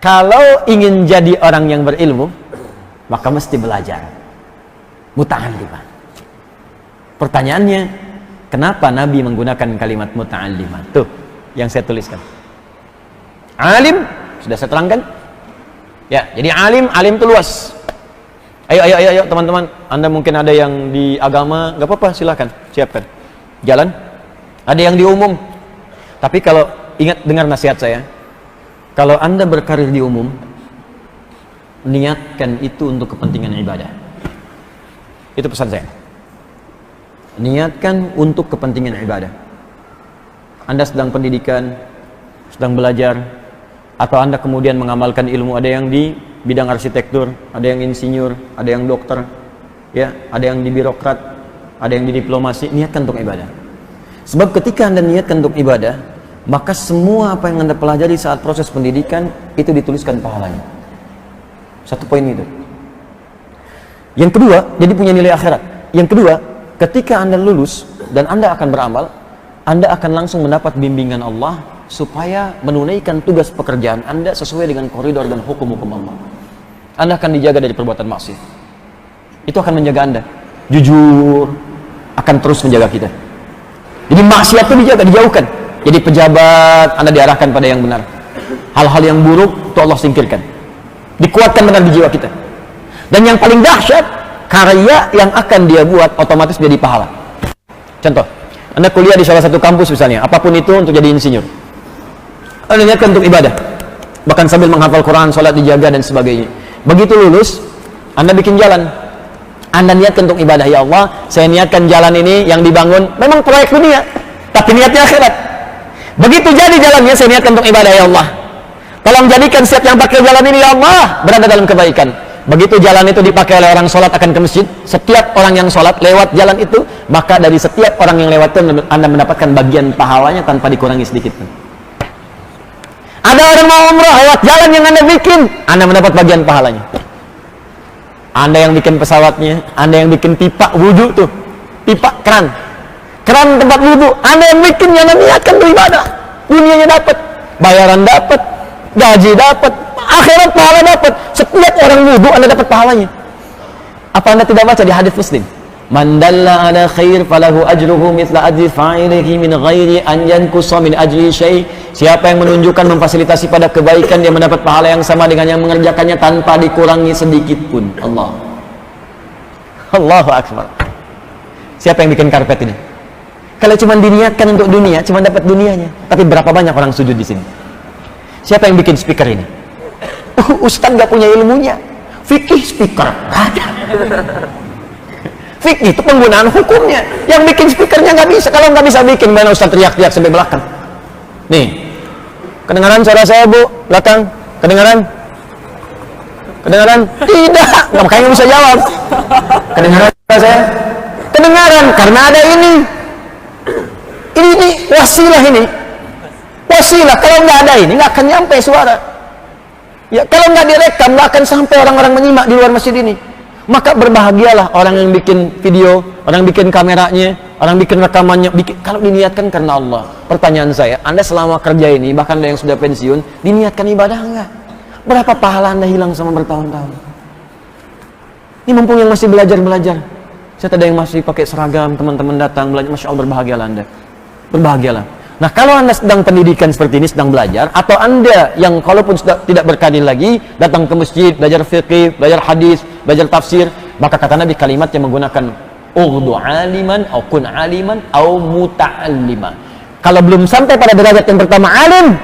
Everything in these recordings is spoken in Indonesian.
Kalau ingin jadi orang yang berilmu, maka mesti belajar. Muta'allimah. Pertanyaannya, kenapa Nabi menggunakan kalimat muta'allimah? Tuh, yang saya tuliskan. Alim, sudah saya terangkan. Ya, jadi alim itu luas. Ayo teman-teman, Anda mungkin ada yang di agama, nggak apa-apa, silahkan, siapkan. Jalan. Ada yang di umum. Tapi kalau ingat, dengar nasihat saya. Kalau Anda berkarir di umum, niatkan itu untuk kepentingan ibadah. Itu pesan saya. Niatkan untuk kepentingan ibadah. Anda sedang pendidikan, sedang belajar, atau Anda kemudian mengamalkan ilmu, ada yang di bidang arsitektur, ada yang insinyur, ada yang dokter, ya, ada yang di birokrat, ada yang di diplomasi, niatkan untuk ibadah. Sebab ketika Anda niatkan untuk ibadah, maka semua apa yang Anda pelajari saat proses pendidikan itu dituliskan pahalanya. Satu poin itu. Yang kedua, jadi punya nilai akhirat. Yang kedua, ketika Anda lulus dan Anda akan beramal, Anda akan langsung mendapat bimbingan Allah supaya menunaikan tugas pekerjaan Anda sesuai dengan koridor dan hukum-hukum Allah. Anda akan dijaga dari perbuatan maksiat. Itu akan menjaga Anda. Jujur akan terus menjaga kita. Jadi maksiat itu dijaga, dijauhkan. Jadi pejabat, Anda diarahkan pada yang benar. Hal-hal yang buruk itu Allah singkirkan. Dikuatkan benar di jiwa kita. Dan yang paling dahsyat, karya yang akan dia buat otomatis jadi pahala. Contoh, Anda kuliah di salah satu kampus misalnya, apapun itu untuk jadi insinyur. Anda niatkan untuk ibadah, bahkan sambil menghafal Quran, sholat dijaga dan sebagainya. Begitu lulus, Anda bikin jalan. Anda niatkan untuk ibadah, ya Allah, saya niatkan jalan ini yang dibangun memang proyek dunia, tapi niatnya akhirat. Begitu jadi jalannya, saya niatkan untuk ibadah, ya Allah, tolong jadikan setiap yang pakai jalan ini, ya Allah, berada dalam kebaikan. Begitu jalan itu dipakai oleh orang sholat akan ke masjid, setiap orang yang sholat lewat jalan itu, maka dari setiap orang yang lewat itu Anda mendapatkan bagian pahalanya tanpa dikurangi sedikit pun. Ada orang mau umrah lewat jalan yang Anda bikin, Anda mendapat bagian pahalanya. Anda yang bikin pesawatnya, Anda yang bikin pipa wudhu tuh, pipa keran tempat wudhu, Anda yang bikin, yang niatkan beribadah, dunianya dapat, bayaran dapat, gaji dapat, akhirat pahala dapat. Setiap orang wudhu Anda dapat pahalanya. Apa Anda tidak baca di hadis Muslim? Man dalla ala khair falahu ajruhu mithla ajri fa'ilihi min ghairi an yanqusa min ajri syai'. Siapa yang menunjukkan, memfasilitasi pada kebaikan, dia mendapat pahala yang sama dengan yang mengerjakannya tanpa dikurangi sedikit pun. Allahu akbar. Siapa yang bikin karpet ini? Kalau cuma diniatkan untuk dunia, cuma dapat dunianya. Tapi berapa banyak orang sujud di sini? Siapa yang bikin speaker ini? Ustaz nggak punya ilmunya. Fikih speaker ada. Fikih itu penggunaan hukumnya. Yang bikin speakernya nggak bisa. Kalau nggak bisa bikin, mana Ustaz teriak-teriak sampai belakang? Nih, kedengaran suara saya, Bu? Belakang, kedengaran? Kedengaran? Tidak. Makanya nggak bisa jawab. Kedengaran suara saya? Kedengaran karena ada ini. Ini wasilah ini. Wasilah. Kalau nggak ada ini, nggak akan nyampe suara. Ya, kalau nggak direkam, nggak akan sampai orang-orang menyimak di luar masjid ini. Maka berbahagialah orang yang bikin video, orang bikin kameranya, orang bikin rekamannya, kalau diniatkan karena Allah. Pertanyaan saya, Anda selama kerja ini, bahkan ada yang sudah pensiun, diniatkan ibadah enggak? Berapa pahala Anda hilang sama bertahun-tahun? Ini mumpung yang masih belajar-belajar. Saya ada yang masih pakai seragam, teman-teman datang belajar, Masya Allah, berbahagialah Anda. Berbahagialah. Nah, kalau Anda sedang pendidikan seperti ini, sedang belajar, atau Anda yang kalaupun sudah tidak berkarir lagi, datang ke masjid, belajar fikih, belajar hadis, belajar tafsir, maka kata Nabi kalimat yang menggunakan ughdu aliman, au kun aliman, au muta'allima. Kalau belum sampai pada derajat yang pertama alim,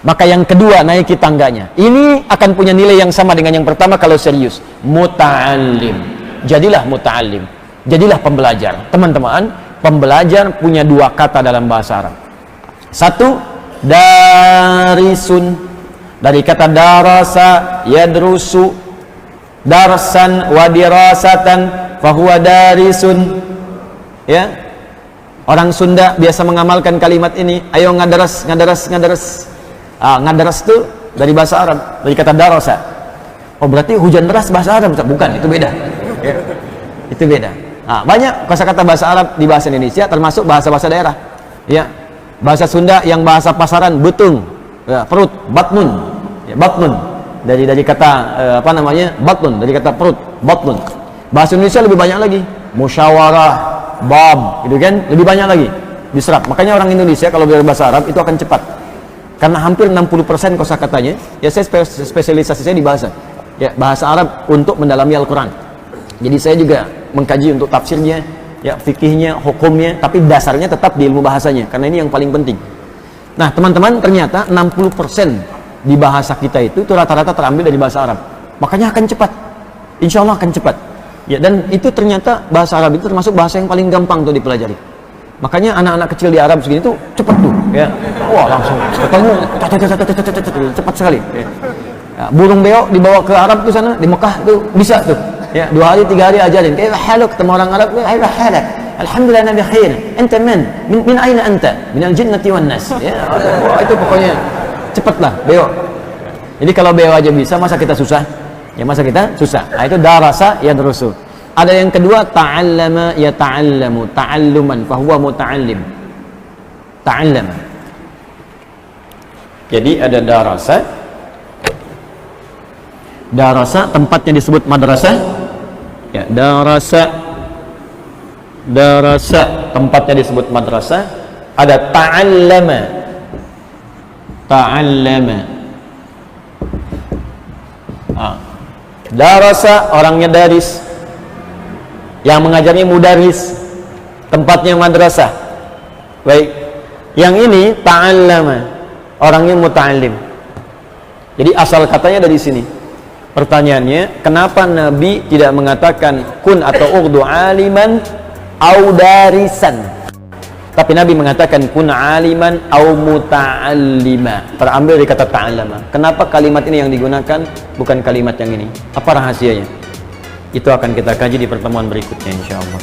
maka yang kedua naiki tangganya. Ini akan punya nilai yang sama dengan yang pertama kalau serius. Muta'allim. Jadilah muta'allim. Jadilah pembelajar. Teman-teman, pembelajar punya dua kata dalam bahasa Arab. Satu, darisun, dari kata darasa yadrusu, darsan wa dirasatan fahuwa darisun. Ya, orang Sunda biasa mengamalkan kalimat ini. Ayo ngadaras. Ngadaras itu dari bahasa Arab, dari kata darasa. Oh, berarti hujan deras bahasa Arab? Bukan, itu beda. Ya, itu beda. Banyak kosakata bahasa Arab di bahasa Indonesia, termasuk bahasa-bahasa daerah. Ya, bahasa Sunda yang bahasa pasaran, betung, ya, perut, batnun. Ya, Ya, batnun dari kata apa namanya? Batnun dari kata perut, batnun. Bahasa Indonesia lebih banyak lagi. Musyawarah, bab, gitu kan? Lebih banyak lagi diserap. Makanya orang Indonesia kalau belajar bahasa Arab itu akan cepat. Karena hampir 60% kosakatanya, ya saya spesialisasi saya di bahasa. Ya, bahasa Arab untuk mendalami Al-Qur'an. Jadi saya juga mengkaji untuk tafsirnya, ya fikihnya, hukumnya, tapi dasarnya tetap di ilmu bahasanya karena ini yang paling penting. Nah, teman-teman, ternyata 60% di bahasa kita itu rata-rata terambil dari bahasa Arab. Makanya akan cepat. Insya Allah akan cepat. Ya, dan itu ternyata bahasa Arab itu termasuk bahasa yang paling gampang tuh dipelajari. Makanya anak-anak kecil di Arab segini tuh cepat tuh, ya. Wah, langsung ketemu cepat sekali. Ya. Ya, burung beo dibawa ke Arab tuh sana di Mekah tuh bisa tuh. Ya, 2 hari 3 hari ajarin. Kayak haluk ketemu orang Arab, ayo halak. Alhamdulillah nabi khair. Anta man? Min aina anta? Min al-jinnati wan nas. Ya, wah, itu pokoknya cepatlah beo. Jadi kalau beo aja bisa, masa kita susah? Ya masa kita susah. Nah, itu darasa yadrusu. Ada yang kedua, ta'allama yata'allamu, ta'alluman fahuwa muta'allim. Ta'allama. Jadi ada darasa. Darasa tempatnya disebut madrasah. Ya, darasa tempatnya disebut madrasah. Ada ta'allama. Ta'allama. Darasa orangnya daris, yang mengajarnya mudaris, tempatnya madrasah. Baik, yang ini ta'allama, orangnya muta'allim. Jadi asal katanya dari sini. Pertanyaannya, kenapa Nabi tidak mengatakan kun atau urdu aliman au darisan, tapi Nabi mengatakan kun aliman au muta'allima, terambil dari kata ta'allama. Kenapa kalimat ini yang digunakan, bukan kalimat yang ini? Apa rahasianya? Itu akan kita kaji di pertemuan berikutnya insyaallah.